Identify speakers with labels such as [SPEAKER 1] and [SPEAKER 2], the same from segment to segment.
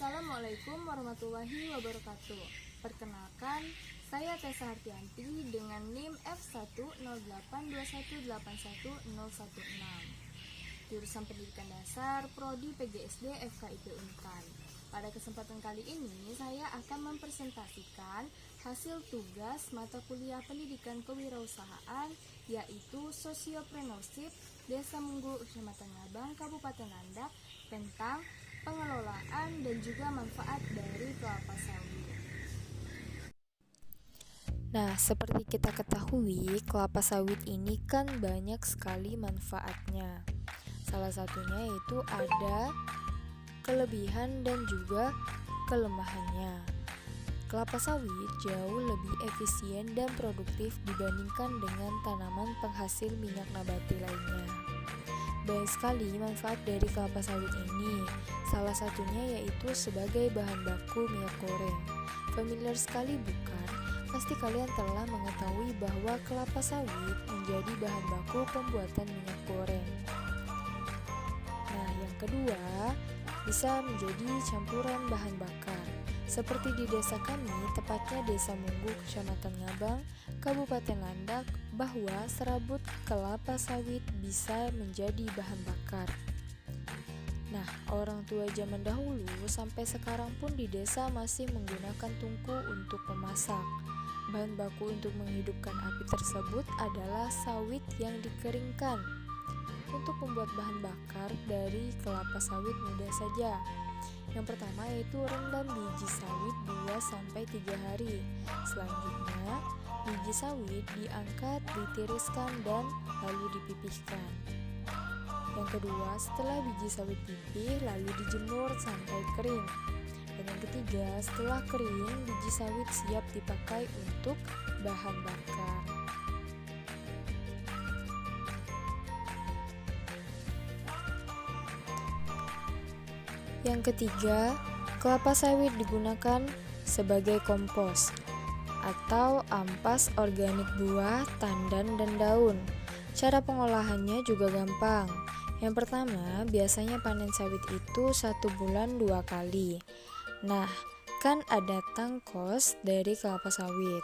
[SPEAKER 1] Assalamualaikum warahmatullahi wabarakatuh. Perkenalkan, saya Tessa Hartianti dengan NIM F10821811016. Jurusan Pendidikan Dasar Prodi PGSD FKIP Unikan. Pada kesempatan kali ini, saya akan mempresentasikan hasil tugas mata kuliah Pendidikan Kewirausahaan, yaitu Sociopreneurship Desa Munggu, Kecamatan Ngabang, Kabupaten Landak, tentang pengelolaan dan juga manfaat dari kelapa sawit.
[SPEAKER 2] Nah, seperti kita ketahui, kelapa sawit ini kan banyak sekali manfaatnya. Salah satunya yaitu ada kelebihan dan juga kelemahannya. Kelapa sawit jauh lebih efisien dan produktif dibandingkan dengan tanaman penghasil minyak nabati lainnya. Banyak sekali manfaat dari kelapa sawit ini. Salah satunya yaitu sebagai bahan baku minyak goreng. Familiar sekali bukan? Pasti kalian telah mengetahui bahwa kelapa sawit menjadi bahan baku pembuatan minyak goreng. Nah, yang kedua, bisa menjadi campuran bahan bakar. Seperti di desa kami, tepatnya Desa Munggu, Kecamatan Ngabang, Kabupaten Landak, bahwa serabut kelapa sawit bisa menjadi bahan bakar. Nah, orang tua zaman dahulu sampai sekarang pun di desa masih menggunakan tungku untuk memasak. Bahan baku untuk menghidupkan api tersebut adalah sawit yang dikeringkan. Untuk membuat bahan bakar dari kelapa sawit mudah saja. Yang pertama yaitu rendam biji sawit 2-3 hari. Selanjutnya, biji sawit diangkat, ditiriskan, dan lalu dipipihkan. Yang kedua, setelah biji sawit pipih, lalu dijemur sampai kering. Dan yang ketiga, setelah kering, biji sawit siap dipakai untuk bahan bakar. Yang ketiga, kelapa sawit digunakan sebagai kompos atau ampas organik buah, tandan, dan daun. Cara pengolahannya juga gampang. Yang pertama, biasanya panen sawit itu 1 bulan 2 kali. Nah, kan ada tangkos dari kelapa sawit.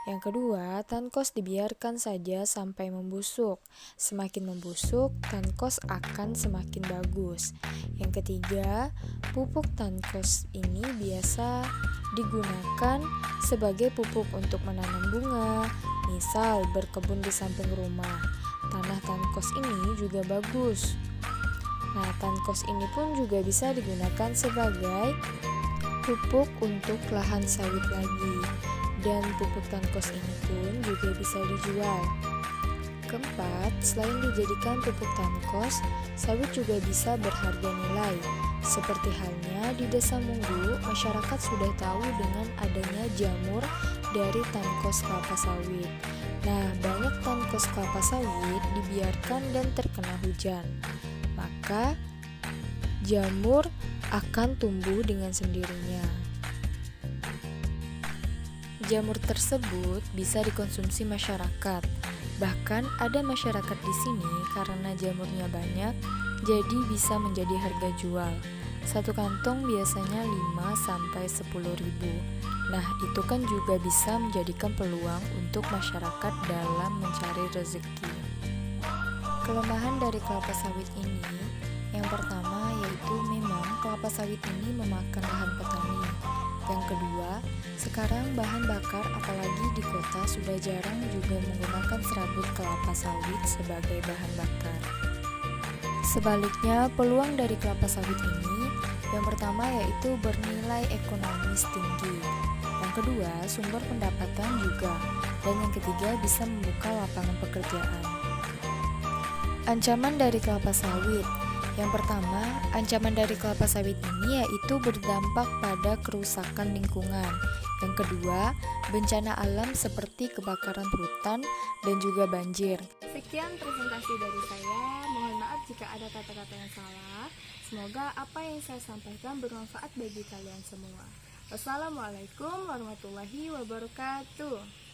[SPEAKER 2] Yang kedua, tangkos dibiarkan saja sampai membusuk. Semakin membusuk, tangkos akan semakin bagus. Yang ketiga, pupuk tangkos ini biasa digunakan sebagai pupuk untuk menanam bunga, misal berkebun di samping rumah. Tanah tangkos ini juga bagus. Nah, tangkos ini pun juga bisa digunakan sebagai pupuk untuk lahan sawit lagi. Dan pupuk tangkos ini pun juga bisa dijual. Keempat, selain dijadikan pupuk tangkos, sawit juga bisa berharga nilai. Seperti halnya di Desa Munggu, masyarakat sudah tahu dengan adanya jamur dari tangkos kelapa sawit. Nah, banyak tangkos kelapa sawit dibiarkan dan terkena hujan. Maka, jamur akan tumbuh dengan sendirinya. Jamur tersebut bisa dikonsumsi masyarakat. Bahkan ada masyarakat di sini karena jamurnya banyak, jadi bisa menjadi harga jual. Satu kantong biasanya 5-10 ribu. Nah, itu kan juga bisa menjadikan peluang untuk masyarakat dalam mencari rezeki. Kelemahan dari kelapa sawit ini, yang pertama yaitu memang kelapa sawit ini memakan lahan petani. Yang kedua, sekarang bahan bakar apalagi di kota sudah jarang juga menggunakan serabut kelapa sawit sebagai bahan bakar. Sebaliknya, peluang dari kelapa sawit ini yang pertama yaitu bernilai ekonomis tinggi. Yang kedua, sumber pendapatan juga. Dan yang ketiga, bisa membuka lapangan pekerjaan. Ancaman dari kelapa sawit. Yang pertama, ancaman dari kelapa sawit ini yaitu berdampak pada kerusakan lingkungan. Yang kedua, bencana alam seperti kebakaran hutan dan juga banjir.
[SPEAKER 1] Sekian presentasi dari saya. Mohon maaf jika ada kata-kata yang salah. Semoga apa yang saya sampaikan bermanfaat bagi kalian semua. Wassalamualaikum warahmatullahi wabarakatuh.